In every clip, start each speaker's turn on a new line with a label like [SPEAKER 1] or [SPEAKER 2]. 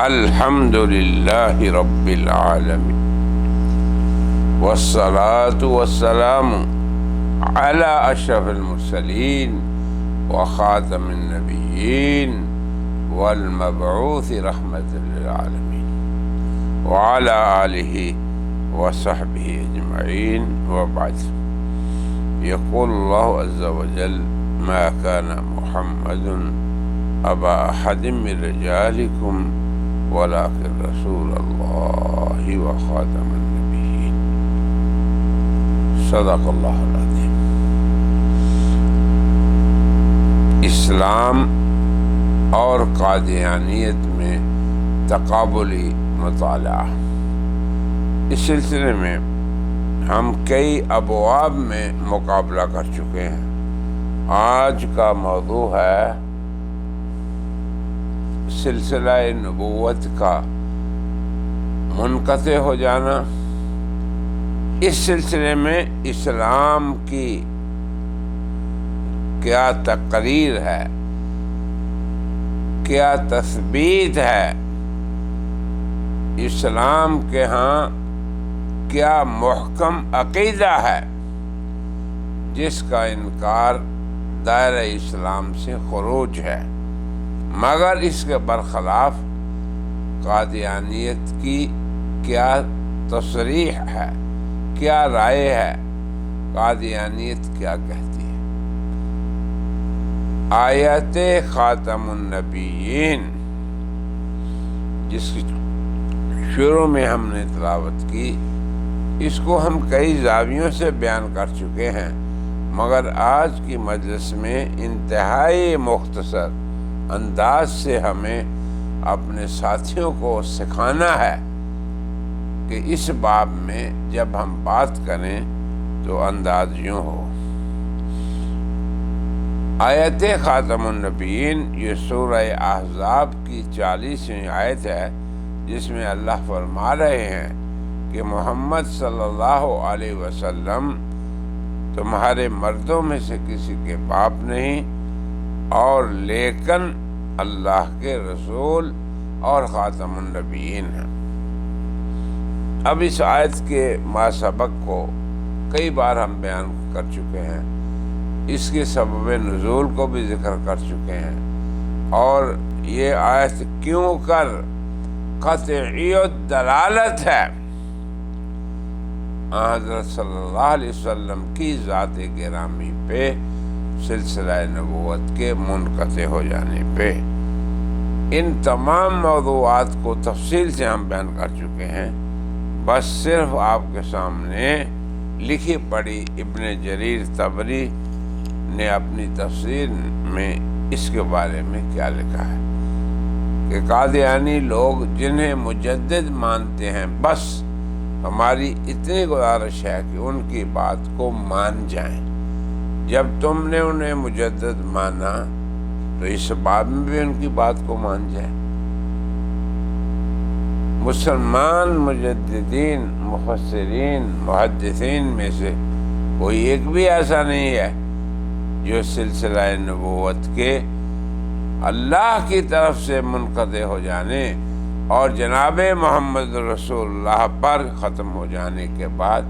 [SPEAKER 1] الحمد للہ رب العالمین والصلاة والسلام علی اشرف المرسلین وخاتم النبیین والمبعوث رحمت للعالمین وعلی آلہ وصحبہ اجمعین وبعد. یقول اللہ عز وجل ما کان محمد ابا احد من رجالکم ولكن رسول اللہ وخاتم النبیین. صدق اللہ العظیم. اسلام اور قادیانیت میں تقابلی مطالعہ، اس سلسلے میں ہم کئی ابواب میں مقابلہ کر چکے ہیں. آج کا موضوع ہے سلسلہ نبوت کا منقطع ہو جانا. اس سلسلے میں اسلام کی کیا تقریر ہے، کیا تثبیت ہے، اسلام کے ہاں کیا محکم عقیدہ ہے جس کا انکار دائرہ اسلام سے خروج ہے، مگر اس کے برخلاف قادیانیت کی کیا تصریح ہے، کیا رائے ہے، قادیانیت کیا کہتی ہے. آیت خاتم النبیین جس کی شروع میں ہم نے تلاوت کی، اس کو ہم کئی زاویوں سے بیان کر چکے ہیں، مگر آج کی مجلس میں انتہائی مختصر انداز سے ہمیں اپنے ساتھیوں کو سکھانا ہے کہ اس باب میں جب ہم بات کریں تو انداز یوں ہو. آیت خاتم النبیین یہ سورہ احزاب کی 40ویں آیت ہے، جس میں اللہ فرما رہے ہیں کہ محمد صلی اللہ علیہ وسلم تمہارے مردوں میں سے کسی کے باپ نہیں، اور لیکن اللہ کے رسول اور خاتم النبیین ہیں. اب اس آیت کے ما سبق کو کئی بار ہم بیان کر چکے ہیں، اس کے سبب نزول کو بھی ذکر کر چکے ہیں، اور یہ آیت کیوں کر قطعی دلالت ہے حضرت صلی اللہ علیہ وسلم کی ذات گرامی پہ، سلسلہ نبوت کے منقطع ہو جانے پہ. ان تمام موضوعات کو تفصیل سے ہم بیان کر چکے ہیں، بس صرف آپ کے سامنے لکھی پڑھی ابن جریر طبری نے اپنی تفسیر میں اس کے بارے میں کیا لکھا ہے کہ قادیانی لوگ جنہیں مجدد مانتے ہیں، بس ہماری اتنی گزارش ہے کہ ان کی بات کو مان جائیں. جب تم نے انہیں مجدد مانا تو اس باب میں بھی ان کی بات کو مان جائے. مسلمان مجددین، مفسرین، محدثین میں سے کوئی ایک بھی ایسا نہیں ہے جو سلسلہ نبوت کے اللہ کی طرف سے منقطع ہو جانے اور جناب محمد رسول اللہ پر ختم ہو جانے کے بعد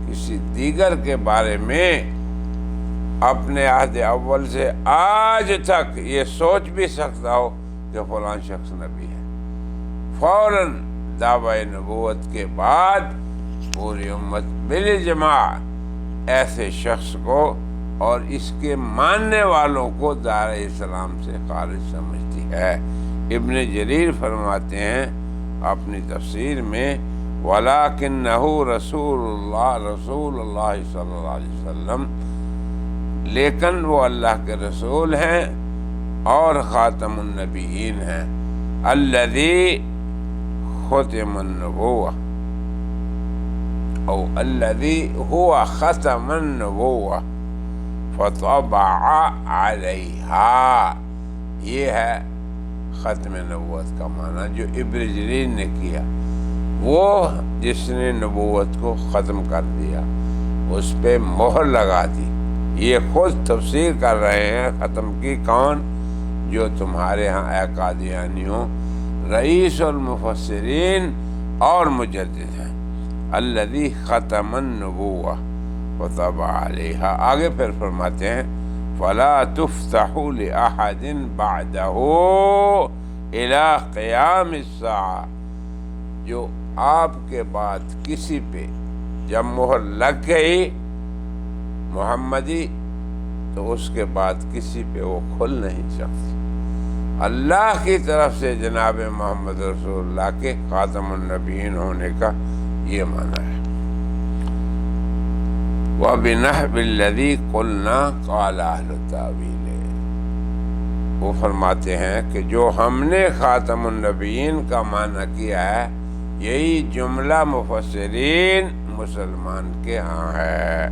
[SPEAKER 1] کسی دیگر کے بارے میں اپنے عہد اول سے آج تک یہ سوچ بھی سکتا ہو کہ فلاں شخص نبی ہے. فوراً دعوی نبوت کے بعد پوری امت بالاجماع ایسے شخص کو اور اس کے ماننے والوں کو دائرہ اسلام سے خارج سمجھتی ہے. ابن جریر فرماتے ہیں اپنی تفسیر میں وَلَكِنَّهُ رسول اللہ صلی اللہ علیہ وسلم، لیکن وہ اللہ کے رسول ہیں اور خاتم النبیین ہیں. الذی ختم النبوہ او الذی هو ختم النبوہ فطبع علیہا. یہ ہے ختم نبوت کا معنی جو ابن جریر نے کیا. وہ جس نے نبوت کو ختم کر دیا، اس پہ مہر لگا دی. یہ خود تفسیر کر رہے ہیں ختم کی. کون؟ جو تمہارے ہاں اے قادیانیوں رئیس المفسرین اور مجدد ہیں، الذی ختم النبوہ وطبع علیہا۔ آگے پھر فرماتے ہیں فلا تفتح لأحد بعدہ الی قیام الساعہ، جو آپ کے بعد کسی پہ جب مہر لگ گئی محمدی تو اس کے بعد کسی پہ وہ کھل نہیں سکتی۔ اللہ کی طرف سے جناب محمد رسول اللہ کے خاتم النبیین ہونے کا یہ معنی ہے۔ وَبِنَحْوِ الَّذِي قُلْنَا قَالَ أَهْلُ التَّأْوِيلِ، وہ فرماتے ہیں کہ جو ہم نے خاتم النبیین کا معنی کیا ہے یہی جملہ مفسرین مسلمان کے ہاں ہے۔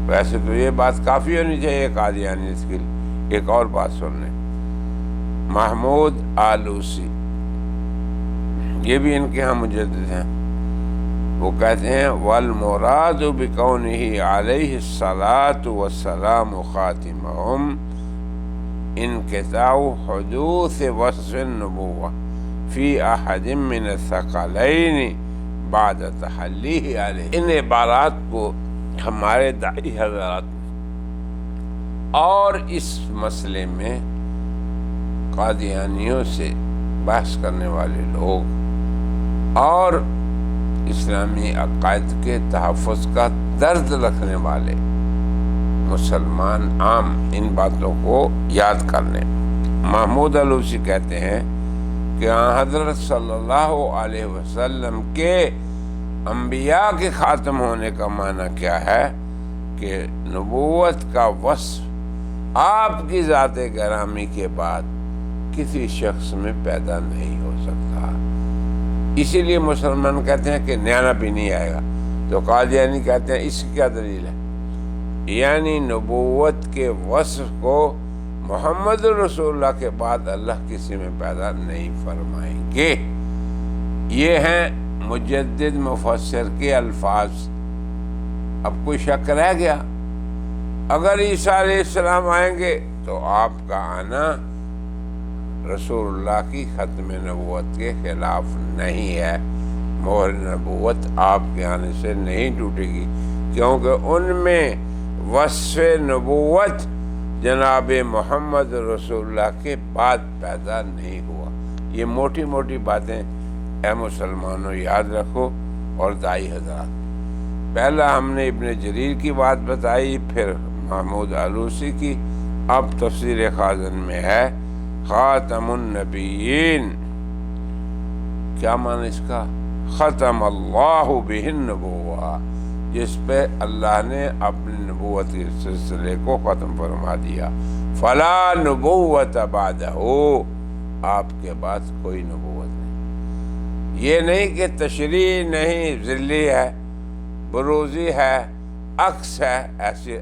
[SPEAKER 1] ویسے تو یہ بات کافی ہونی چاہیے قادیانیت کے لیے۔ ایک اور بات سن لیں، محمود آلوسی، یہ بھی ان کے ہاں مجدد ہیں، وہ کہتے ہیں والمراد بکونہ علیہ الصلاۃ والسلام خاتمہم انقطاع حدوث وصف النبوہ فی احد من الثقلین بعد تحلیہ علیہ۔ ان عبارات کو ہمارے داعی حضرات اور اس مسئلے میں قادیانیوں سے بحث کرنے والے لوگ اور اسلامی عقائد کے تحفظ کا درد رکھنے والے مسلمان عام ان باتوں کو یاد کر لیں۔ محمود آلوسی کہتے ہیں کہ حضرت صلی اللہ علیہ وسلم کے انبیاء کے خاتم ہونے کا معنی کیا ہے کہ نبوت کا وصف آپ کی ذات گرامی کے بعد کسی شخص میں پیدا نہیں ہو سکتا۔ اسی لیے مسلمان کہتے ہیں کہ نیا نبی نہیں آئے گا، تو قادیانی کہتے ہیں اس کی کیا دلیل ہے؟ یعنی نبوت کے وصف کو محمد رسول اللہ کے بعد اللہ کسی میں پیدا نہیں فرمائیں گے۔ یہ ہیں مجدد مفسر کے الفاظ۔ اب کوئی شک رہ گیا؟ اگر عیسیٰ علیہ السلام آئیں گے تو آپ کا آنا رسول اللہ کی ختم نبوت کے خلاف نہیں ہے، مہر نبوت آپ کے آنے سے نہیں ٹوٹے گی، کیونکہ ان میں وصف نبوت جناب محمد رسول اللہ کے بعد پیدا نہیں ہوا۔ یہ موٹی موٹی باتیں اے مسلمانوں یاد رکھو اور داعی حضرات۔ پہلا ہم نے ابن جریر کی بات بتائی، پھر محمود آلوسی کی، اب تفسیر خازن میں ہے خاتم النبیین۔ کیا معنی اس کا؟ ختم اللہ بہ النبوہ، جس پہ اللہ نے اپنی نبوت کے سلسلے کو ختم فرما دیا۔ فلا نبوت بعدہ، آپ کے بعد کوئی نبوت نہیں۔ یہ نہیں کہ تشریح نہیں، ذلی ہے، بروزی ہے، عکس ہے،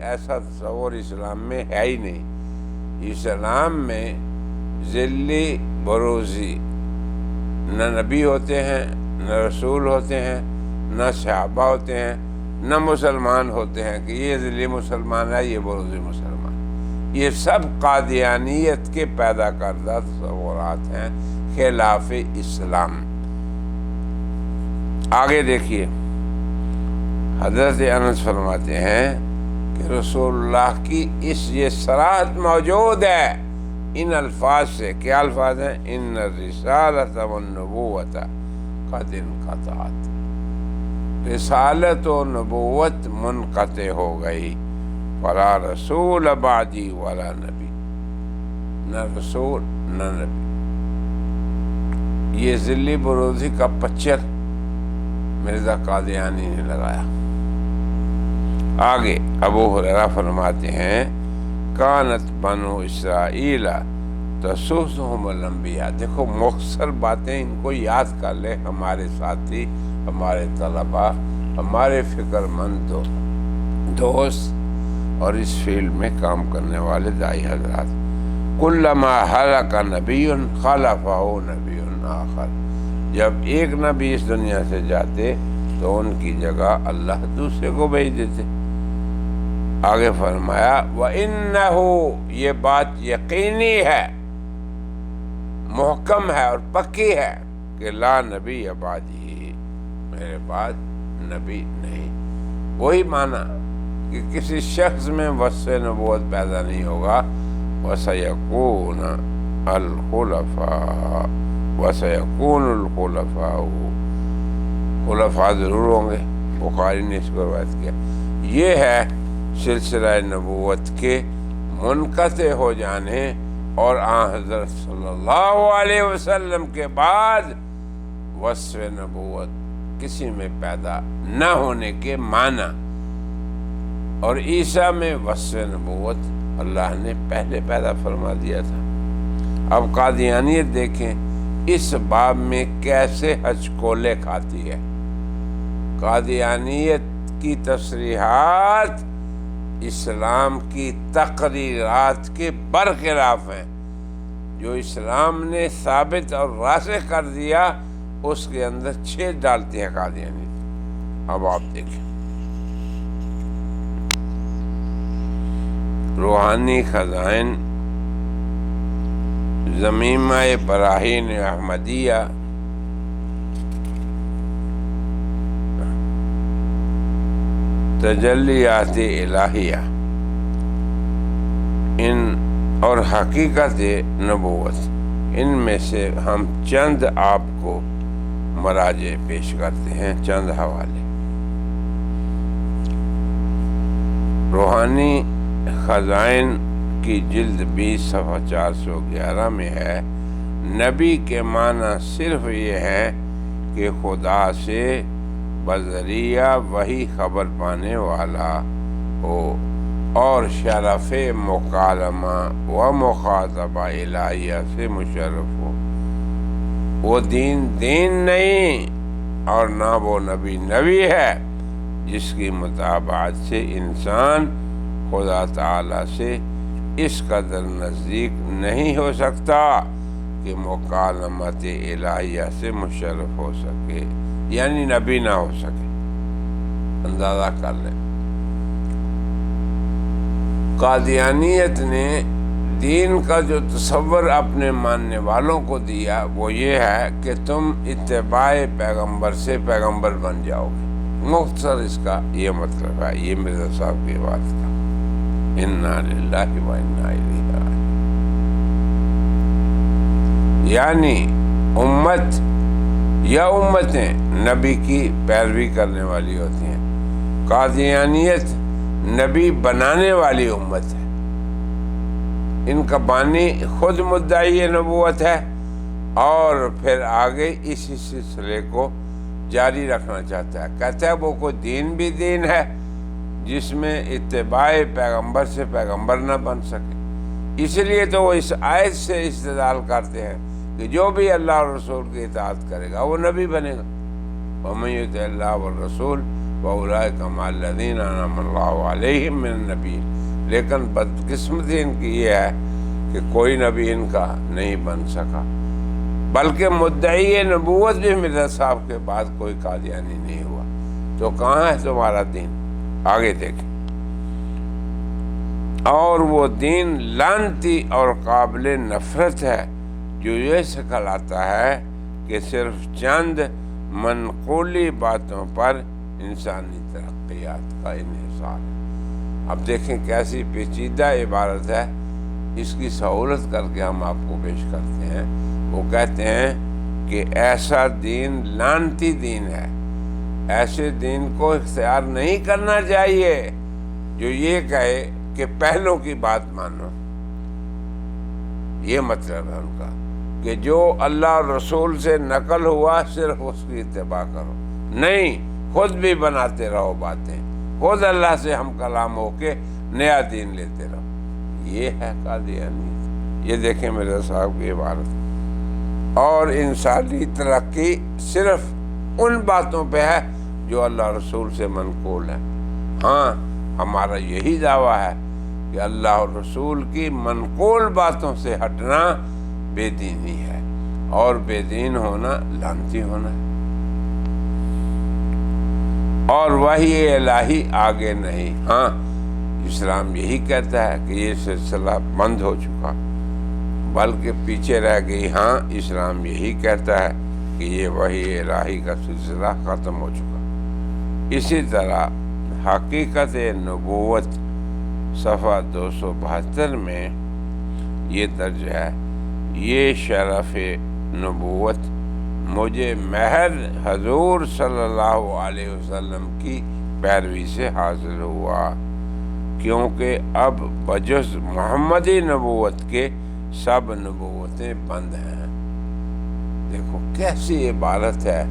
[SPEAKER 1] ایسا تصور اسلام میں ہے ہی نہیں۔ اسلام میں ذلی بروزی نہ نبی ہوتے ہیں، نہ رسول ہوتے ہیں، نہ صحابہ ہوتے ہیں، نہ مسلمان ہوتے ہیں کہ یہ ذلی مسلمان ہے، یہ بروزی مسلمان۔ یہ سب قادیانیت کے پیدا کردہ تصورات ہیں خلاف اسلام۔ آگے دیکھیے، حضرت انس فرماتے ہیں کہ رسول اللہ کی یہ صراحت موجود ہے ان الفاظ سے۔ کیا الفاظ ہیں؟ ان الرسالۃ والنبوۃ قد انقطعت، رسالت و نبوت منقطع ہو گئی۔ فلا رسول بعدی ولا نبی، نہ رسول نہ نبی۔ یہ ذلی بروزی کا پچر مرزا قادیانی نے لگایا۔ آگے ابو ہریرہ فرماتے ہیں کانت بنو اسرائیل تسوسہم الانبیاء۔ دیکھو مختصر باتیں ان کو یاد کر لیں ہمارے ساتھی، ہمارے طلباء، ہمارے فکر مند دوست اور اس فیلڈ میں کام کرنے والے داعی حضرات۔ کلما ہلک نبی خلفہ نبی آخر، جب ایک نبی اس دنیا سے جاتے تو ان کی جگہ اللہ دوسرے کو بھیج دیتے۔ آگے فرمایا وَإِنَّهُ، یہ بات یقینی ہے، محکم ہے اور پکی ہے کہ لا نبی بعدی، میرے بعد نبی نہیں۔ وہی معنی کہ کسی شخص میں وصف نبوت پیدا نہیں ہوگا۔ وَسَيَكُونَ الْخُلَفَاءُ وَسَيَكُونُ الْخُلَفَاءُ، خلفاء ضرور ہوں گے، بخاری نے اس کو روایت کیا۔ یہ ہے سلسلہ نبوت کے منقطع ہو جانے اور آن حضرت صلی اللہ علیہ وسلم کے بعد وصف نبوت کسی میں پیدا نہ ہونے کے معنی۔ اور عیسیٰ میں وصف نبوت اللہ نے پہلے پیدا فرما دیا تھا۔ اب قادیانیت دیکھیں اس باب میں کیسے ہچکولے کھاتی ہے۔ قادیانیت کی تصریحات اسلام کی تقریرات کے برخلاف ہیں۔ جو اسلام نے ثابت اور راسخ کر دیا اس کے اندر چھید ڈالتی ہے قادیانیت۔ اب آپ دیکھیں روحانی خزائن ضمیمہ براہین احمدیہ تجلیات الہیہ ان اور حقیقت نبوت، ان میں سے ہم چند آپ کو مراجع پیش کرتے ہیں، چند حوالے۔ روحانی خزائن کی جلد 20 صفحہ 411 میں ہے، نبی کے معنی صرف یہ ہے کہ خدا سے بذریعہ وہی خبر پانے والا ہو اور شرف مکالمہ و مخاطبہ الہیہ سے مشرف ہو۔ وہ دین نہیں اور نہ وہ نبی ہے جس کی مطابعت سے انسان خدا تعالی سے اس قدر نزدیک نہیں ہو سکتا کہ مکالمت الہیہ سے مشرف ہو سکے، یعنی نبی نہ ہو سکے۔ اندازہ کر لیں، قادیانیت نے دین کا جو تصور اپنے ماننے والوں کو دیا وہ یہ ہے کہ تم اتباع پیغمبر سے پیغمبر بن جاؤ گے۔ مختصر اس کا یہ مطلب ہے، یہ مرزا صاحب کی بات تھا، انا للہ و انا الیہ راجعون۔ یعنی امت یا امتیں نبی کی پیروی کرنے والی ہوتی ہیں۔ قادیانیت نبی بنانے والی امت ہے، ان کا بانی خود مدعی نبوت ہے اور پھر آگے اسی سلسلے کو جاری رکھنا چاہتا ہے۔ کہتا ہے وہ کوئی دین بھی دین ہے جس میں اتباع پیغمبر سے پیغمبر نہ بن سکے۔ اس لیے تو وہ اس آیت سے استدلال کرتے ہیں کہ جو بھی اللہ اور رسول کی اطاعت کرے گا وہ نبی بنے گا۔ وَمَن يُطِعِ اللَّهَ وَالرَّسُولَ وَأُولَٰئِكَ مَعَ الَّذِينَ أَنْعَمَ اللَّهُ عَلَيْهِم مِّنَ النَّبِيِّينَ۔ لیکن بدقسمتی ان کی یہ ہے کہ کوئی نبی ان کا نہیں بن سکا، بلکہ مدعی نبوت بھی مرزا صاحب کے بعد کوئی قادیانی نہیں ہوا۔ تو کہاں ہے تمہارا دین؟ آگے دیکھیں۔ اور وہ دین لعنتی اور قابل نفرت ہے جو یہ سکھلاتا ہے کہ صرف چند منقولی باتوں پر انسانی ترقیات کا انحصار ہے۔ اب دیکھیں کیسی پیچیدہ عبارت ہے، اس کی سہولت کر کے ہم آپ کو پیش کرتے ہیں۔ وہ کہتے ہیں کہ ایسا دین لعنتی دین ہے، ایسے دین کو اختیار نہیں کرنا چاہیے جو یہ کہے کہ پہلوں کی بات مانو۔ یہ مطلب ہے ان کا کہ جو اللہ اور رسول سے نقل ہوا صرف اس کی اتباع کرو، نہیں خود بھی بناتے رہو باتیں، خود اللہ سے ہم کلام ہو کے نیا دین لیتے رہو۔ یہ ہے قادیانیت۔ یہ دیکھیں مرزا صاحب کی عبارت۔ اور انسانی ترقی صرف ان باتوں پہ ہے جو اللہ رسول سے منقول ہے۔ ہاں ہمارا یہی دعویٰ ہے کہ اللہ اور رسول کی منقول باتوں سے ہٹنا بے دینی ہے، اور بے دین ہونا لعنتی ہونا ہے، اور وحی الہی آگے نہیں۔ ہاں اسلام یہی کہتا ہے کہ یہ سلسلہ بند ہو چکا، بلکہ پیچھے رہ گئی۔ ہاں، اسلام یہی کہتا ہے کہ یہ وحی الہی کا سلسلہ ختم ہو چکا۔ اسی طرح حقیقت نبوت صفحہ 272 میں یہ درج ہے، یہ شرف نبوت مجھے محض حضور صلی اللہ علیہ وسلم کی پیروی سے حاصل ہوا، کیونکہ اب بجز محمدی نبوت کے سب نبوتیں بند ہیں۔ دیکھو کیسی عبارت ہے،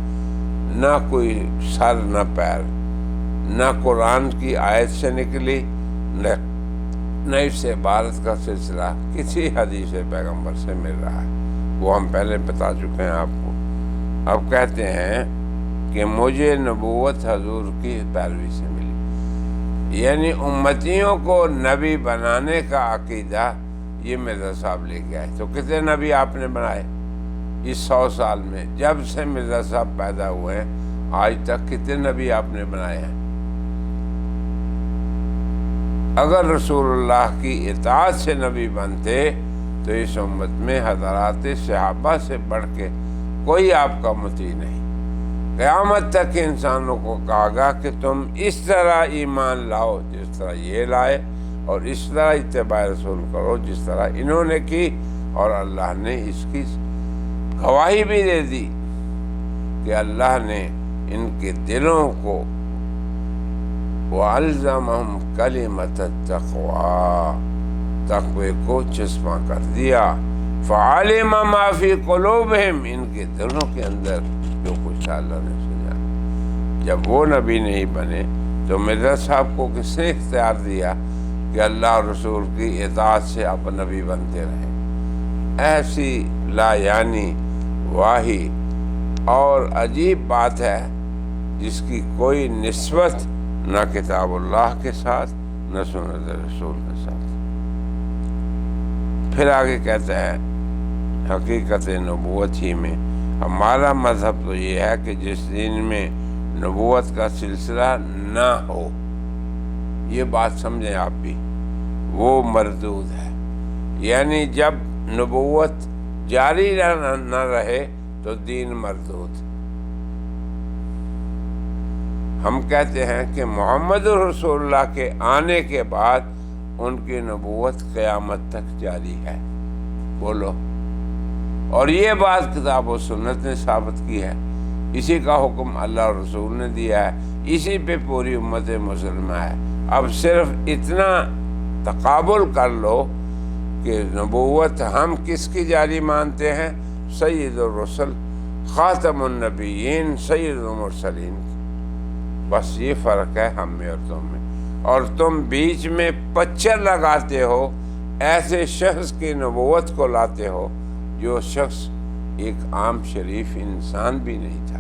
[SPEAKER 1] نہ کوئی سر نہ پیر، نہ قرآن کی آیت سے نکلی، نہ اس عبارت کا سلسلہ کسی حدیث پیغمبر سے مل رہا ہے، وہ ہم پہلے بتا چکے ہیں آپ کو۔ اب کہتے ہیں کہ مجھے نبوت حضور کی پیروی سے ملی، یعنی امتیوں کو نبی بنانے کا عقیدہ یہ مرزا صاحب لے کے آئے۔ تو کتنے نبی آپ نے بنائے اس 100 سال میں؟ جب سے مرزا صاحب پیدا ہوئے ہیں آج تک کتنے نبی آپ نے بنائے ہیں؟ اگر رسول اللہ کی اطاعت سے نبی بنتے تو اس امت میں حضرات صحابہ سے بڑھ کے کوئی آپ کا مطیع نہیں۔ قیامت تک انسانوں کو کہا گا کہ تم اس طرح ایمان لاؤ جس طرح یہ لائے، اور اس طرح اتباع رسول کرو جس طرح انہوں نے کی، اور اللہ نے اس کی گواہی بھی دے دی کہ اللہ نے ان کے دلوں کو وَأَلْزَمَهُمْ كَلِمَةَ التَّقْوَىٰ، تقوی کو چسپاں کر دیا۔ فَعَلِمَ مَا فِي قُلُوبِهِمْ، ان کے دلوں کے اندر جو کچھ اللہ نے سنا۔ جب وہ نبی نہیں بنے تو مرزا صاحب کو کس نے اختیار دیا کہ اللہ اور رسول کی اطاعت سے آپ نبی بنتے رہیں؟ ایسی لا یعنی واہی اور عجیب بات ہے جس کی کوئی نسبت نہ کتاب اللہ کے ساتھ نہ سنت رسول کے ساتھ۔ پھر آگے کہتا ہے حقیقت نبوت ہی میں ہمارا مذہب تو یہ ہے کہ جس دن میں نبوت کا سلسلہ نہ ہو، یہ بات سمجھیں آپ بھی، وہ مردود ہے۔ یعنی جب نبوت جاری نہ رہے تو دین مردود۔ ہم کہتے ہیں کہ محمد رسول اللہ کے آنے کے بعد ان کی نبوت قیامت تک جاری ہے، بولو۔ اور یہ بات کتاب و سنت نے ثابت کی ہے، اسی کا حکم اللہ اور رسول نے دیا ہے، اسی پہ پوری امت مسلمہ ہے۔ اب صرف اتنا تقابل کر لو کہ نبوت ہم کس کی جاری مانتے ہیں؟ سید الرسل، خاتم النبیین، سید المرسلین کی۔ بس یہ فرق ہے ہم میں اور تم میں۔ اور تم بیچ میں پچر لگاتے ہو، ایسے شخص کی نبوت کو لاتے ہو جو شخص ایک عام شریف انسان بھی نہیں تھا۔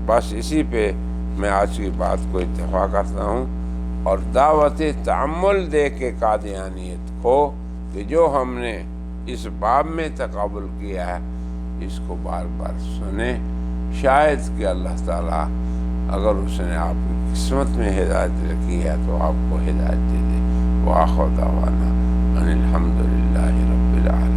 [SPEAKER 1] بس اسی پہ میں آج کی بات کو اتفاق کرتا ہوں، اور دعوت تعمل دے کے قادیانیت کو کہ جو ہم نے اس باب میں تقابل کیا ہے اس کو بار بار سنیں، شاید کہ اللہ تعالیٰ اگر اس نے آپ کی قسمت میں ہدایت رکھی ہے تو آپ کو ہدایت دے دے۔ وآخر دعوانا ان الحمد للہ رب العالمین۔